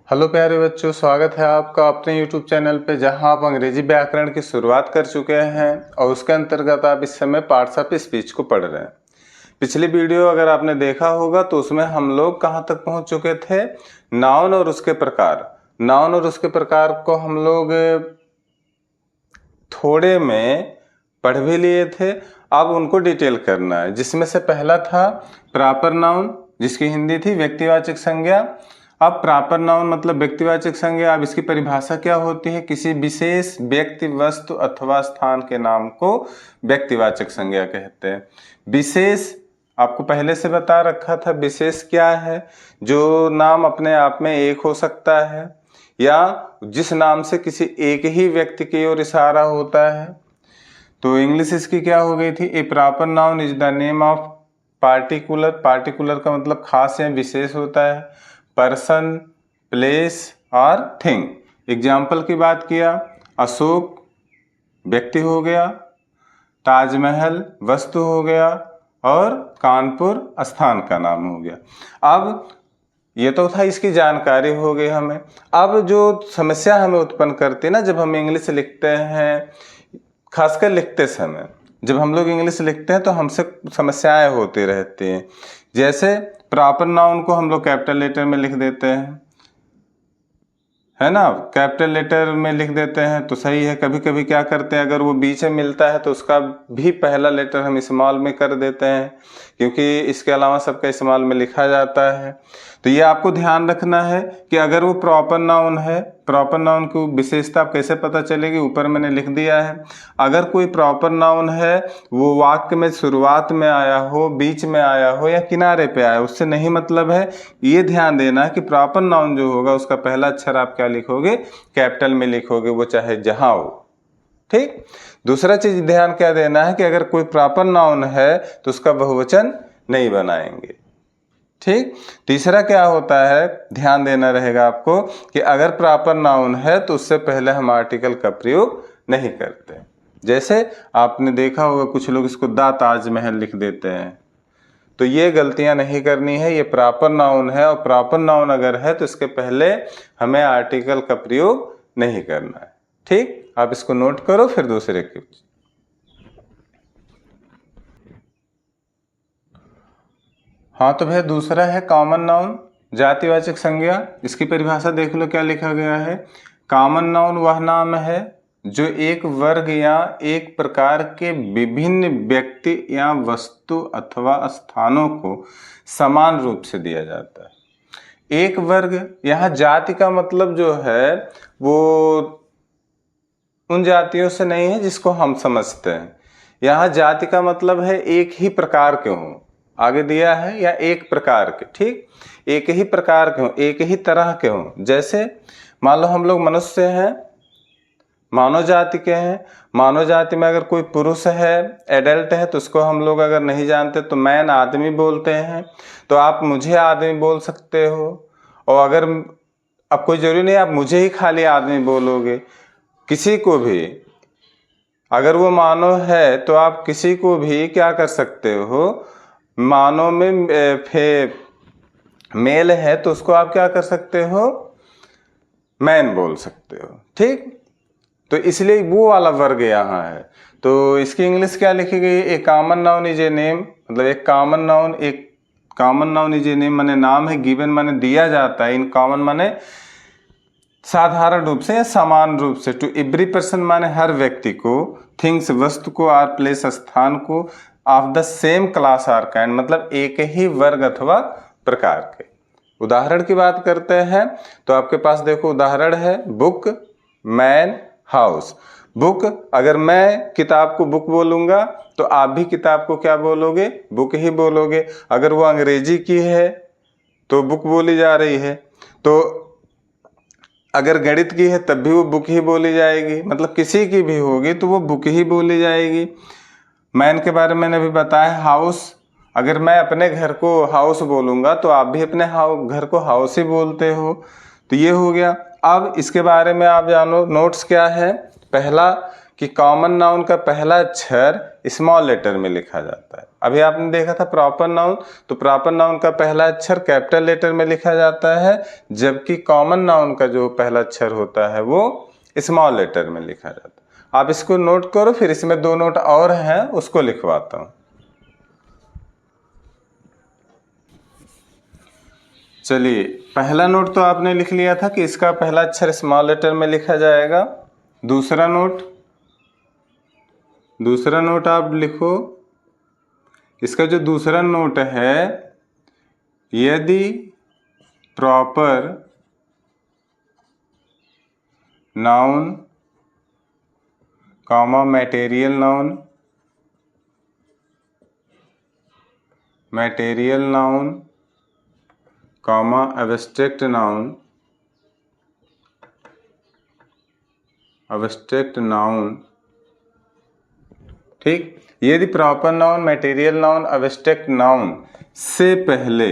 Hello प्यारे बच्चों, स्वागत है आपका अपने YouTube चैनल पे, जहां आप अंग्रेजी व्याकरण की शुरुआत कर चुके हैं और उसके अंतर्गत आप इस समय पार्ट्स ऑफ स्पीच को पढ़ रहे हैं। पिछली वीडियो अगर आपने देखा होगा तो उसमें हम लोग कहां तक पहुंच चुके थे? नाउन और उसके प्रकार। नाउन और उसके प्रकार को हम लोग थोड़े में पढ़ भी लिए थे, अब उनको डिटेल करना है। जिसमें से पहला था प्रॉपर नाउन, जिसकी हिंदी थी व्यक्तिवाचक संज्ञा। अब प्रॉपर नाउन मतलब व्यक्तिवाचक संज्ञा। अब इसकी परिभाषा क्या होती है? किसी विशेष व्यक्ति, वस्तु अथवा स्थान के नाम को व्यक्तिवाचक संज्ञा कहते हैं। विशेष आपको पहले से बता रखा था, विशेष क्या है? जो नाम अपने आप में एक हो सकता है या जिस नाम से किसी एक ही व्यक्ति की ओर इशारा होता है। तो इंग्लिश इसकी क्या हो गई थी? A proper noun is the name of particular. Particular का मतलब खास या विशेष होता है। पर्सन, प्लेस और थिंग। एग्जाम्पल की बात किया, अशोक व्यक्ति हो गया, ताजमहल वस्तु हो गया और कानपुर स्थान का नाम हो गया। अब ये तो था, इसकी जानकारी हो गई हमें। अब जो समस्या हमें उत्पन्न करती है ना, जब हम इंग्लिश लिखते हैं, खासकर लिखते समय जब हम लोग इंग्लिश लिखते हैं तो हमसे समस्याएं होती रहती हैं। जैसे प्रॉपर नाउन को हम लोग कैपिटल लेटर में लिख देते हैं, है ना? कैपिटल लेटर में लिख देते हैं तो सही है। कभी कभी क्या करते हैं, अगर वो बीच में मिलता है तो उसका भी पहला लेटर हम स्मॉल में कर देते हैं, क्योंकि इसके अलावा सबका स्मॉल में लिखा जाता है। तो ये आपको ध्यान रखना है कि अगर वो प्रॉपर नाउन है, प्रॉपर नाउन की विशेषता आप कैसे पता चलेगी? ऊपर मैंने लिख दिया है। अगर कोई प्रॉपर नाउन है, वो वाक्य में शुरुआत में आया हो, बीच में आया हो या किनारे पे आया, उससे नहीं मतलब है। ये ध्यान देना है कि प्रॉपर नाउन जो होगा उसका पहला अक्षर आप क्या लिखोगे? कैपिटल में लिखोगे, वो चाहे जहां हो। ठीक। दूसरा चीज ध्यान क्या देना है कि अगर कोई प्रॉपर नाउन है तो उसका बहुवचन नहीं बनाएंगे। ठीक। तीसरा क्या होता है, ध्यान देना रहेगा आपको कि अगर प्रॉपर नाउन है तो उससे पहले हम आर्टिकल का प्रयोग नहीं करते। जैसे आपने देखा होगा कुछ लोग इसको द ताजमहल लिख देते हैं, तो ये गलतियां नहीं करनी है। ये प्रॉपर नाउन है और प्रॉपर नाउन अगर है तो इसके पहले हमें आर्टिकल का प्रयोग नहीं करना है। ठीक, आप इसको नोट करो। फिर दूसरे की, हाँ तो भैया दूसरा है कॉमन नाउन, जातिवाचक संज्ञा। इसकी परिभाषा देख लो क्या लिखा गया है। कॉमन नाउन वह नाम है जो एक वर्ग या एक प्रकार के विभिन्न व्यक्ति या वस्तु अथवा स्थानों को समान रूप से दिया जाता है। एक वर्ग, यहाँ जाति का मतलब जो है वो उन जातियों से नहीं है जिसको हम समझते हैं। यहाँ जाति का मतलब है एक ही प्रकार के हों, आगे दिया है, या एक प्रकार के। ठीक, एक ही प्रकार के हों, एक ही तरह के हों। जैसे मान लो हम लोग मनुष्य हैं, मानव जाति के हैं। मानव जाति में अगर कोई पुरुष है, एडल्ट है, तो उसको हम लोग अगर नहीं जानते तो मैन आदमी बोलते हैं। तो आप मुझे आदमी बोल सकते हो, और अगर अब कोई जरूरी नहीं आप मुझे ही खाली आदमी बोलोगे, किसी को भी अगर वो मानव है तो आप किसी को भी क्या कर सकते हो? मानव में मेल है तो उसको आप क्या कर सकते हो? मैन बोल सकते हो। ठीक, तो इसलिए वो वाला वर्ग यहाँ है। तो इसकी इंग्लिश क्या लिखी गई? A common noun is a name, मतलब एक common noun is a name माने नाम है, गिवन माने दिया जाता है, इन कॉमन माने साधारण रूप से या समान रूप से, टू एवरी पर्सन माने हर व्यक्ति को, थिंग्स वस्तु को, आर प्लेस स्थान को, of the same class or kind मतलब एक ही वर्ग अथवा प्रकार के। उदाहरण की बात करते हैं तो आपके पास देखो उदाहरण है, बुक, मैन, हाउस। बुक, अगर मैं किताब को बुक बोलूंगा तो आप भी किताब को क्या बोलोगे? बुक ही बोलोगे। अगर वो अंग्रेजी की है तो बुक बोली जा रही है, तो अगर गणित की है तब भी वो बुक ही बोली जाएगी, मतलब किसी की भी होगी तो वो बुक ही बोली जाएगी। मैन के बारे में मैंने अभी बताया। हाउस, अगर मैं अपने घर को हाउस बोलूंगा तो आप भी अपने घर को हाउस ही बोलते हो। तो ये हो गया। अब इसके बारे में आप जानो, नोट्स क्या है? पहला कि कॉमन नाउन का पहला अक्षर स्मॉल लेटर में लिखा जाता है। अभी आपने देखा था प्रॉपर नाउन, तो प्रॉपर नाउन का पहला अक्षर कैपिटल लेटर में लिखा जाता है, जबकि कॉमन नाउन का जो पहला अक्षर होता है वो स्मॉल लेटर में लिखा जाता है। आप इसको नोट करो, फिर इसमें 2 नोट और हैं उसको लिखवाता हूं। चलिए, पहला नोट तो आपने लिख लिया था कि इसका पहला अक्षर स्मॉल लेटर में लिखा जाएगा। दूसरा नोट आप लिखो। इसका जो दूसरा नोट है, यदि proper noun comma material noun comma abstract noun, ठीक। यदि proper noun, material noun, abstract noun से पहले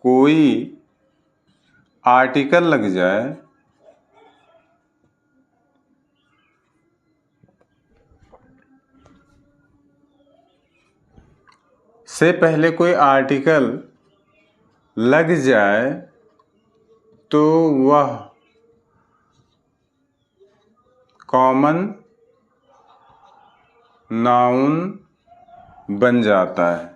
कोई आर्टिकल लग जाए, तो वह कॉमन नाउन बन जाता है।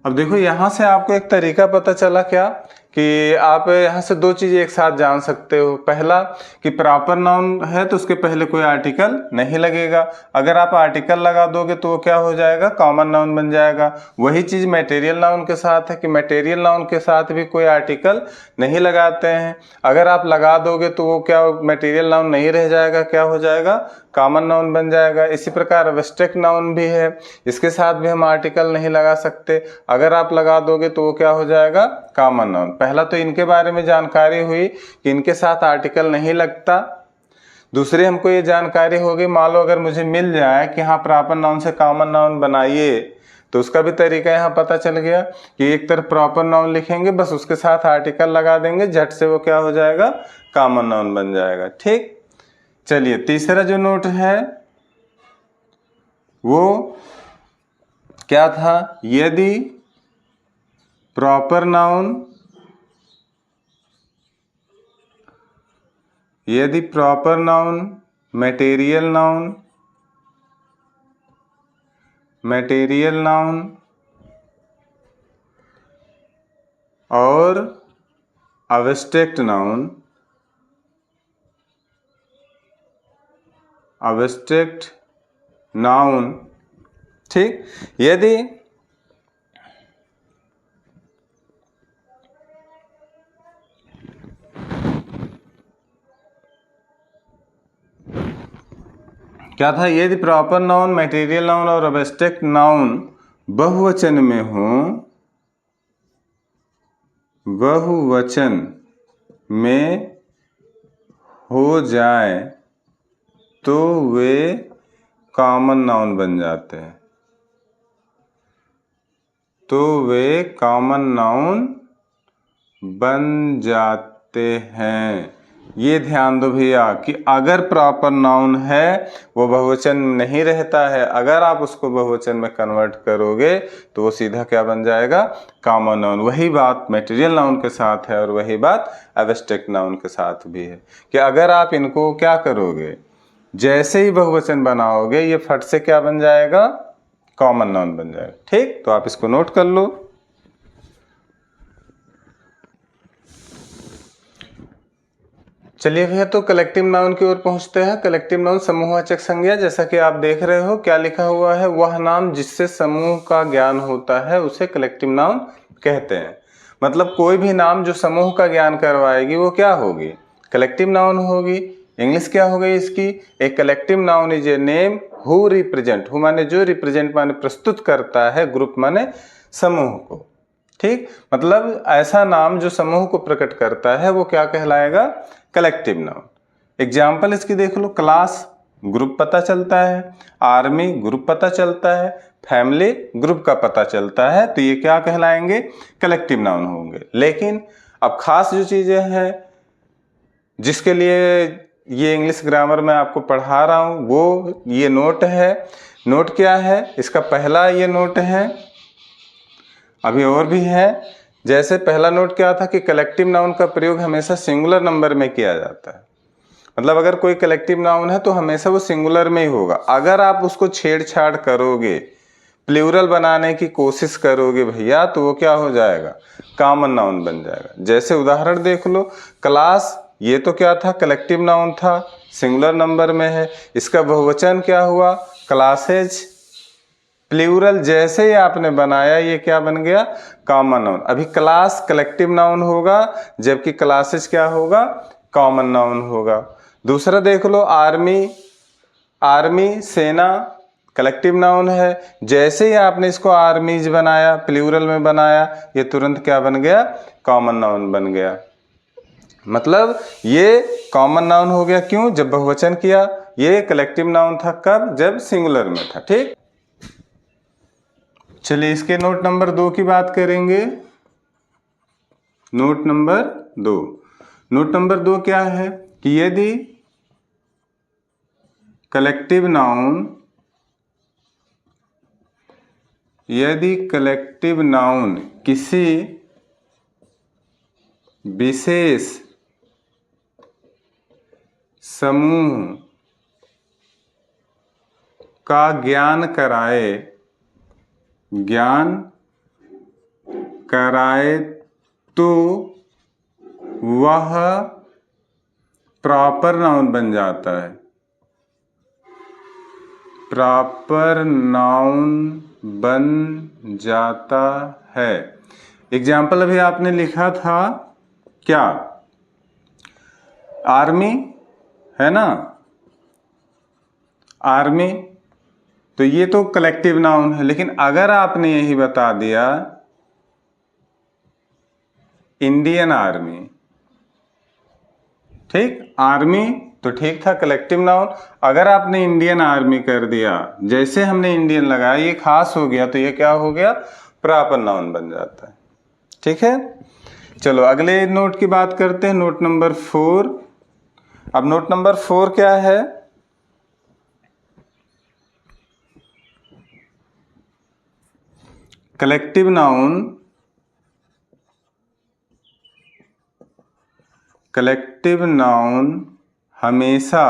अब देखो, यहां से आपको एक तरीका पता चला क्या, कि आप यहां से 2 चीजें एक साथ जान सकते हो। पहला कि प्रॉपर नाउन है तो उसके पहले कोई आर्टिकल नहीं लगेगा। अगर आप आर्टिकल लगा दोगे तो वो क्या हो जाएगा, कॉमन नाउन बन जाएगा। वही चीज मैटेरियल नाउन के साथ है कि मैटेरियल नाउन के साथ भी कोई आर्टिकल नहीं लगाते हैं। अगर आप लगा दोगे तो वो क्या, मैटेरियल नाउन नहीं रह जाएगा, क्या हो जाएगा, कॉमन नाउन बन जाएगा। इसी प्रकार एब्स्ट्रैक्ट नाउन भी है, इसके साथ भी हम आर्टिकल नहीं लगा सकते। अगर आप लगा दोगे तो वो क्या हो जाएगा, कॉमन नाउन। पहला तो इनके बारे में जानकारी हुई कि इनके साथ आर्टिकल नहीं लगता। दूसरी हमको ये जानकारी होगी, मान लो अगर मुझे मिल जाए कि हाँ प्रॉपर नाउन से कॉमन नाउन बनाइए, तो उसका भी तरीका यहाँ पता चल गया कि एक तरफ प्रॉपर नाउन लिखेंगे, बस उसके साथ आर्टिकल लगा देंगे, झट से वो क्या हो जाएगा, कॉमन नाउन बन जाएगा। ठीक। चलिए, तीसरा जो नोट है वो क्या था, यदि प्रॉपर नाउन मैटेरियल नाउन और एब्स्ट्रैक्ट नाउन, ठीक। यदि क्या था, यदि प्रॉपर नाउन, मैटेरियल नाउन और एब्स्ट्रैक्ट नाउन बहुवचन में हो जाए तो वे कॉमन नाउन बन जाते हैं। ये ध्यान दो भैया कि अगर प्रॉपर नाउन है वो बहुवचन नहीं रहता है, अगर आप उसको बहुवचन में कन्वर्ट करोगे तो वो सीधा क्या बन जाएगा, कॉमन नाउन। वही बात मैटेरियल नाउन के साथ है और वही बात एब्स्ट्रैक्ट नाउन के साथ भी है कि अगर आप इनको क्या करोगे, जैसे ही बहुवचन बनाओगे ये फट से क्या बन जाएगा, कॉमन नाउन बन जाएगा। ठीक, तो आप इसको नोट कर लो। चलिए भैया, तो कलेक्टिव नाउन की ओर पहुंचते हैं। कलेक्टिव नाउन समूहवाचक संज्ञा, जैसा कि आप देख रहे हो क्या लिखा हुआ है, वह नाम जिससे समूह का ज्ञान होता है उसे कलेक्टिव नाउन कहते हैं। मतलब कोई भी नाम जो समूह का ज्ञान करवाएगी वो क्या होगी, कलेक्टिव नाउन होगी। इंग्लिश क्या हो गई इसकी, a collective noun is a name who represent, who माने जो, रिप्रेजेंट माने प्रस्तुत करता है, ग्रुप माने समूह को। ठीक, मतलब ऐसा नाम जो समूह को प्रकट करता है वो क्या कहलाएगा, कलेक्टिव नाउन। एग्जाम्पल इसकी देख लो, क्लास ग्रुप पता चलता है, आर्मी ग्रुप पता चलता है, फैमिली ग्रुप का पता चलता है, तो ये क्या कहलाएंगे? कलेक्टिव नाउन होंगे। लेकिन अब खास जो चीज़ें हैं जिसके लिए ये इंग्लिश ग्रामर में आपको पढ़ा रहा हूँ वो ये नोट है। नोट क्या है? इसका पहला ये नोट है, अभी और भी है। जैसे पहला नोट क्या था कि कलेक्टिव नाउन का प्रयोग हमेशा सिंगुलर नंबर में किया जाता है। मतलब अगर कोई कलेक्टिव नाउन है तो हमेशा वो सिंगुलर में ही होगा। अगर आप उसको छेड़छाड़ करोगे, प्लूरल बनाने की कोशिश करोगे भैया, तो वो क्या हो जाएगा? कॉमन नाउन बन जाएगा। जैसे उदाहरण देख लो, क्लास, ये तो क्या था? कलेक्टिव नाउन था, सिंगुलर नंबर में है। इसका बहुवचन क्या हुआ? क्लासेज। प्लूरल जैसे ही आपने बनाया ये क्या बन गया? Common noun. अभी क्लास कलेक्टिव नाउन होगा, जबकि क्लासेज क्या होगा? कॉमन नाउन होगा। दूसरा देख लो, आर्मी। आर्मी सेना कलेक्टिव नाउन है, जैसे ही आपने इसको आर्मीज बनाया, प्लूरल में बनाया, ये तुरंत क्या बन गया? कॉमन नाउन बन गया। मतलब ये कॉमन नाउन हो गया। क्यों? जब बहुवचन किया। ये कलेक्टिव नाउन था कब? जब सिंगुलर में था। ठीक, चलिए इसके नोट नंबर 2 की बात करेंगे। Note number 2। नोट नंबर 2 क्या है कि यदि कलेक्टिव नाउन किसी विशेष समूह का ज्ञान कराए तो वह प्रॉपर नाउन बन जाता है। प्रॉपर नाउन बन जाता है। एग्जाम्पल अभी आपने लिखा था क्या? आर्मी है ना, आर्मी, तो ये तो कलेक्टिव नाउन है। लेकिन अगर आपने यही बता दिया इंडियन आर्मी, ठीक, आर्मी तो ठीक था, कलेक्टिव नाउन। अगर आपने इंडियन आर्मी कर दिया, जैसे हमने इंडियन लगाया, ये खास हो गया, तो ये क्या हो गया? प्रॉपर नाउन बन जाता है। ठीक है, चलो अगले नोट की बात करते हैं, नोट नंबर 4। अब नोट नंबर 4 क्या है? कलेक्टिव नाउन हमेशा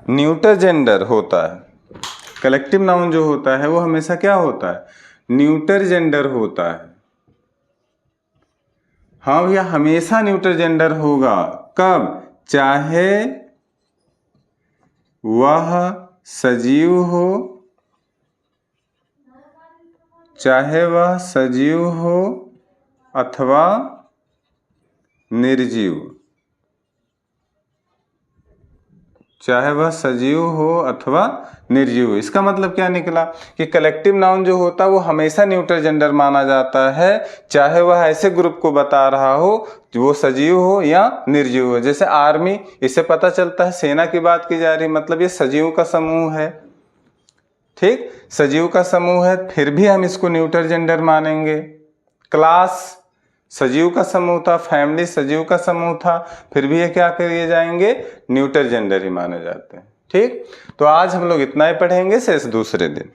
न्यूटर जेंडर होता है। कलेक्टिव नाउन जो होता है वो हमेशा क्या होता है? न्यूटर जेंडर होता है। हाँ भैया, हमेशा न्यूटर जेंडर होगा। कब? चाहे वह सजीव हो अथवा निर्जीव। चाहे वह सजीव हो अथवा निर्जीव। इसका मतलब क्या निकला कि कलेक्टिव नाउन जो होता है वो हमेशा न्यूट्रल जेंडर माना जाता है, चाहे वह ऐसे ग्रुप को बता रहा हो वो सजीव हो या निर्जीव हो। जैसे आर्मी, इससे पता चलता है सेना की बात की जा रही, मतलब ये सजीव का समूह है। ठीक, सजीव का समूह है, फिर भी हम इसको न्यूट्रल जेंडर मानेंगे। क्लास सजीव का समूह था, फैमिली सजीव का समूह था, फिर भी ये क्या करिए जाएंगे? न्यूट्रल जेंडर ही माने जाते हैं। ठीक, तो आज हम लोग इतना ही पढ़ेंगे, शेष दूसरे दिन।